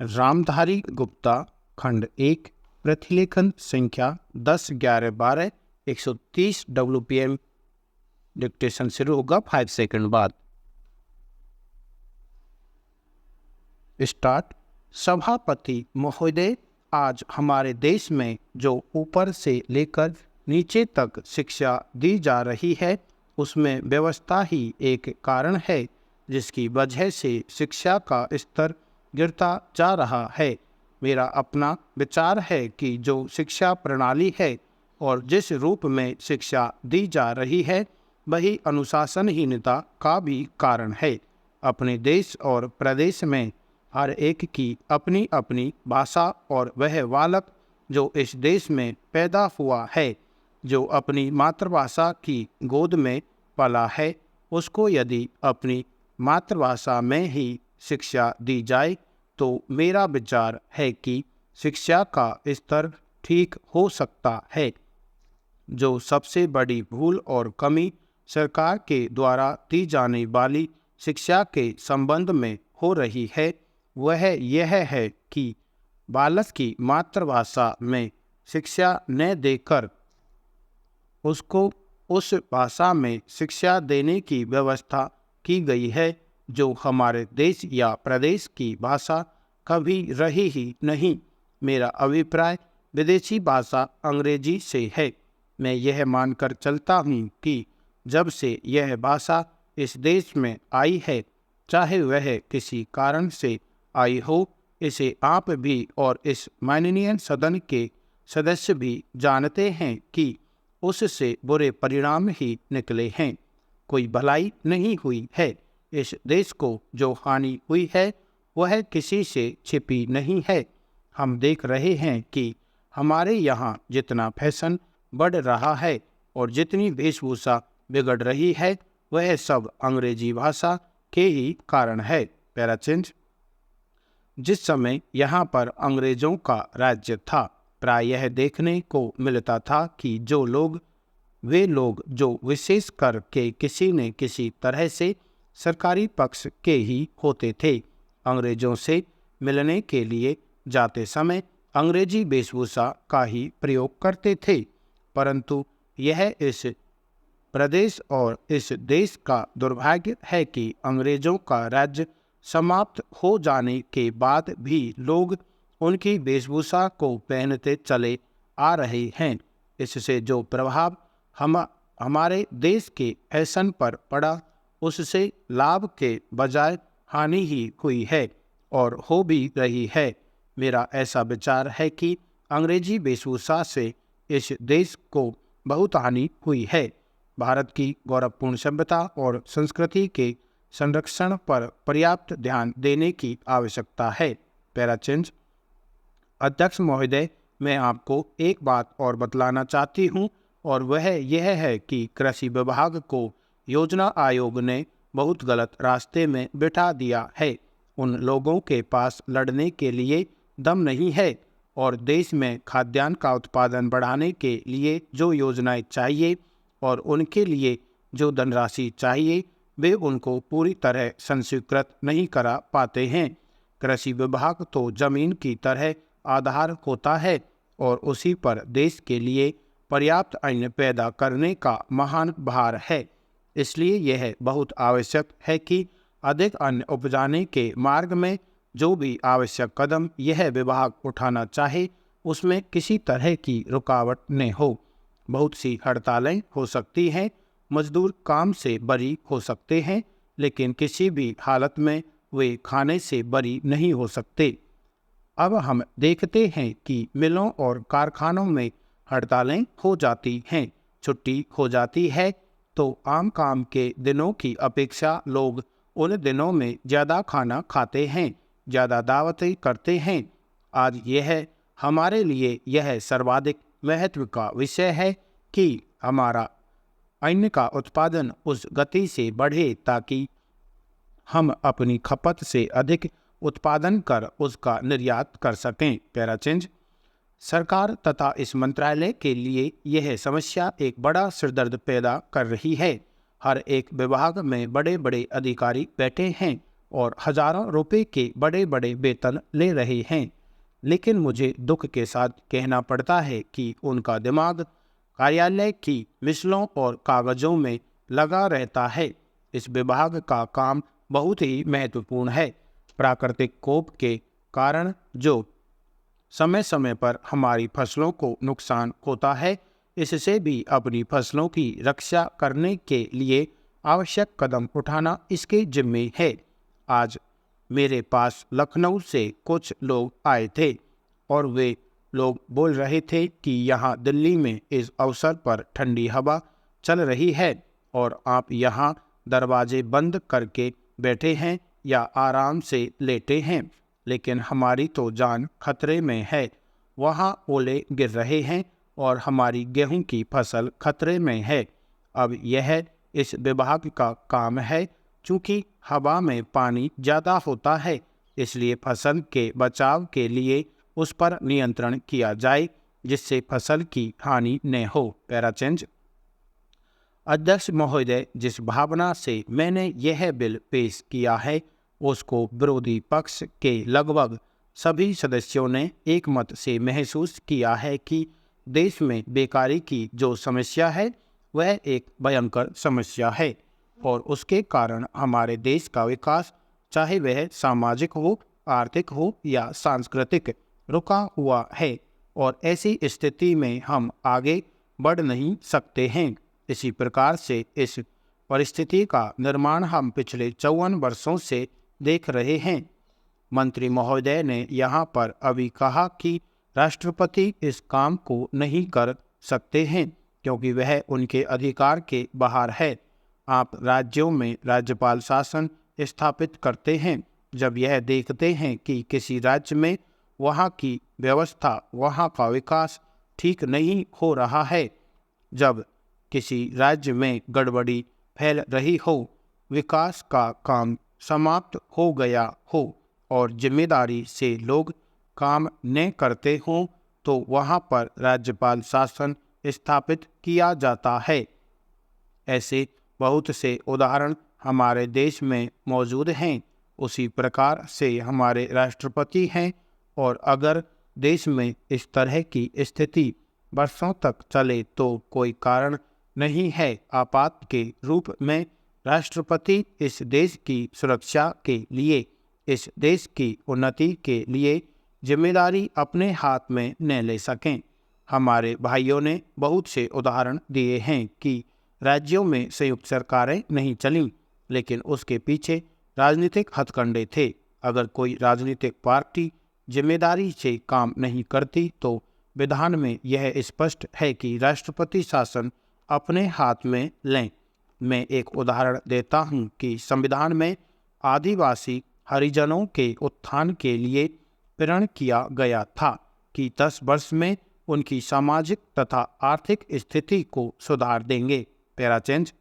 रामधारी गुप्ता खंड 1 प्रतिलेखन संख्या 10-11-12 130 WPM। डिक्टेशन शुरू होगा 5 सेकंड बाद। स्टार्ट। सभापति महोदय, आज हमारे देश में जो ऊपर से लेकर नीचे तक शिक्षा दी जा रही है उसमें व्यवस्था ही एक कारण है जिसकी वजह से शिक्षा का स्तर गिरता जा रहा है। मेरा अपना विचार है कि जो शिक्षा प्रणाली है और जिस रूप में शिक्षा दी जा रही है वही अनुशासनहीनता का भी कारण है। अपने देश और प्रदेश में हर एक की अपनी अपनी भाषा और वह बालक जो इस देश में पैदा हुआ है, जो अपनी मातृभाषा की गोद में पला है, उसको यदि अपनी मातृभाषा में ही शिक्षा दी जाए तो मेरा विचार है कि शिक्षा का स्तर ठीक हो सकता है। जो सबसे बड़ी भूल और कमी सरकार के द्वारा दी जाने वाली शिक्षा के संबंध में हो रही है वह यह है कि बालक की मातृभाषा में शिक्षा न देकर उसको उस भाषा में शिक्षा देने की व्यवस्था की गई है जो हमारे देश या प्रदेश की भाषा कभी रही ही नहीं। मेरा अभिप्राय विदेशी भाषा अंग्रेजी से है। मैं यह मानकर चलता हूँ कि जब से यह भाषा इस देश में आई है, चाहे वह किसी कारण से आई हो, इसे आप भी और इस माननीय सदन के सदस्य भी जानते हैं कि उससे बुरे परिणाम ही निकले हैं। कोई भलाई नहीं हुई है। इस देश को जो हानि हुई है वह किसी से छिपी नहीं है। हम देख रहे हैं कि हमारे यहाँ जितना फैशन बढ़ रहा है और जितनी वेशभूषा बिगड़ रही है वह सब अंग्रेजी भाषा के ही कारण है। पैराचेंज। जिस समय यहाँ पर अंग्रेजों का राज्य था, प्रायः देखने को मिलता था कि वे लोग जो विशेष करके किसी न किसी तरह से सरकारी पक्ष के ही होते थे, अंग्रेजों से मिलने के लिए जाते समय अंग्रेजी वेशभूषा का ही प्रयोग करते थे। परंतु यह इस प्रदेश और इस देश का दुर्भाग्य है कि अंग्रेजों का राज्य समाप्त हो जाने के बाद भी लोग उनकी वेशभूषा को पहनते चले आ रहे हैं। इससे जो प्रभाव हमारे देश के फैशन पर पड़ा उससे लाभ के बजाय हानि ही हुई है और हो भी रही है। मेरा ऐसा विचार है कि अंग्रेजी वेशभूषा से इस देश को बहुत हानि हुई है। भारत की गौरवपूर्ण सभ्यता और संस्कृति के संरक्षण पर पर्याप्त ध्यान देने की आवश्यकता है। पैराचेंज। अध्यक्ष महोदय, मैं आपको एक बात और बतलाना चाहती हूँ और वह यह है कि कृषि विभाग को योजना आयोग ने बहुत गलत रास्ते में बिठा दिया है। उन लोगों के पास लड़ने के लिए दम नहीं है और देश में खाद्यान्न का उत्पादन बढ़ाने के लिए जो योजनाएं चाहिए और उनके लिए जो धनराशि चाहिए वे उनको पूरी तरह संस्वीकृत नहीं करा पाते हैं। कृषि विभाग तो जमीन की तरह आधार होता है और उसी पर देश के लिए पर्याप्त अन्न पैदा करने का महान भार है। इसलिए यह बहुत आवश्यक है कि अधिक अन्न उपजाने के मार्ग में जो भी आवश्यक कदम यह विभाग उठाना चाहे उसमें किसी तरह की रुकावट न हो। बहुत सी हड़तालें हो सकती हैं, मजदूर काम से बरी हो सकते हैं, लेकिन किसी भी हालत में वे खाने से बरी नहीं हो सकते। अब हम देखते हैं कि मिलों और कारखानों में हड़तालें हो जाती हैं, छुट्टी हो जाती है, तो आम काम के दिनों की अपेक्षा लोग उन दिनों में ज़्यादा खाना खाते हैं, ज़्यादा दावतें करते हैं। आज यह हमारे लिए यह सर्वाधिक महत्व का विषय है कि हमारा अन्न का उत्पादन उस गति से बढ़े ताकि हम अपनी खपत से अधिक उत्पादन कर उसका निर्यात कर सकें। पैराचेंज। सरकार तथा इस मंत्रालय के लिए यह समस्या एक बड़ा सिरदर्द पैदा कर रही है। हर एक विभाग में बड़े बड़े अधिकारी बैठे हैं और हजारों रुपए के बड़े बड़े वेतन ले रहे हैं, लेकिन मुझे दुख के साथ कहना पड़ता है कि उनका दिमाग कार्यालय की मिसलों और कागजों में लगा रहता है। इस विभाग का काम बहुत ही महत्वपूर्ण है। प्राकृतिक कोप के कारण जो समय समय पर हमारी फसलों को नुकसान होता है, इससे भी अपनी फसलों की रक्षा करने के लिए आवश्यक कदम उठाना इसके जिम्मे है। आज मेरे पास लखनऊ से कुछ लोग आए थे और वे लोग बोल रहे थे कि यहाँ दिल्ली में इस अवसर पर ठंडी हवा चल रही है और आप यहाँ दरवाजे बंद करके बैठे हैं या आराम से लेटे हैं, लेकिन हमारी तो जान खतरे में है। वहाँ ओले गिर रहे हैं और हमारी गेहूं की फसल खतरे में है। अब यह इस विभाग का काम है। चूँकि हवा में पानी ज़्यादा होता है, इसलिए फसल के बचाव के लिए उस पर नियंत्रण किया जाए जिससे फसल की हानि न हो। पैराचेंज। अध्यक्ष महोदय, जिस भावना से मैंने यह बिल पेश किया है उसको विरोधी पक्ष के लगभग सभी सदस्यों ने एक मत से महसूस किया है कि देश में बेकारी की जो समस्या है वह एक भयंकर समस्या है और उसके कारण हमारे देश का विकास, चाहे वह सामाजिक हो, आर्थिक हो या सांस्कृतिक, रुका हुआ है और ऐसी स्थिति में हम आगे बढ़ नहीं सकते हैं। इसी प्रकार से इस परिस्थिति का निर्माण हम पिछले 54 वर्षों से देख रहे हैं। मंत्री महोदय ने यहाँ पर अभी कहा कि राष्ट्रपति इस काम को नहीं कर सकते हैं क्योंकि वह उनके अधिकार के बाहर है। आप राज्यों में राज्यपाल शासन स्थापित करते हैं जब यह देखते हैं कि किसी राज्य में वहाँ की व्यवस्था, वहाँ का विकास ठीक नहीं हो रहा है, जब किसी राज्य में गड़बड़ी फैल रही हो, विकास का काम समाप्त हो गया हो और जिम्मेदारी से लोग काम न करते हों, तो वहाँ पर राज्यपाल शासन स्थापित किया जाता है। ऐसे बहुत से उदाहरण हमारे देश में मौजूद हैं। उसी प्रकार से हमारे राष्ट्रपति हैं और अगर देश में इस तरह की स्थिति वर्षों तक चले तो कोई कारण नहीं है आपात के रूप में राष्ट्रपति इस देश की सुरक्षा के लिए, इस देश की उन्नति के लिए जिम्मेदारी अपने हाथ में न ले सकें। हमारे भाइयों ने बहुत से उदाहरण दिए हैं कि राज्यों में संयुक्त सरकारें नहीं चलीं, लेकिन उसके पीछे राजनीतिक हथकंडे थे। अगर कोई राजनीतिक पार्टी जिम्मेदारी से काम नहीं करती तो विधान में यह स्पष्ट है कि राष्ट्रपति शासन अपने हाथ में लें। मैं एक उदाहरण देता हूं कि संविधान में आदिवासी हरिजनों के उत्थान के लिए प्रण किया गया था कि 10 वर्ष में उनकी सामाजिक तथा आर्थिक स्थिति को सुधार देंगे। पैराचेंज।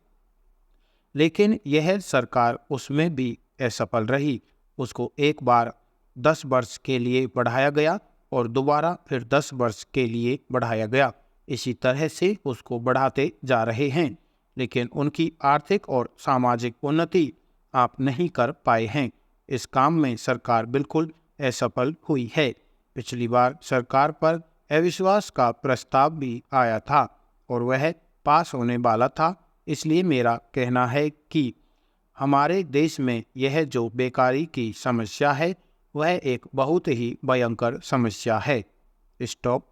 लेकिन यह सरकार उसमें भी असफल रही। उसको एक बार 10 वर्ष के लिए बढ़ाया गया और दोबारा फिर 10 वर्ष के लिए बढ़ाया गया। इसी तरह से उसको बढ़ाते जा रहे हैं, लेकिन उनकी आर्थिक और सामाजिक उन्नति आप नहीं कर पाए हैं। इस काम में सरकार बिल्कुल असफल हुई है। पिछली बार सरकार पर अविश्वास का प्रस्ताव भी आया था और वह पास होने वाला था। इसलिए मेरा कहना है कि हमारे देश में यह जो बेकारी की समस्या है वह एक बहुत ही भयंकर समस्या है। स्टॉप।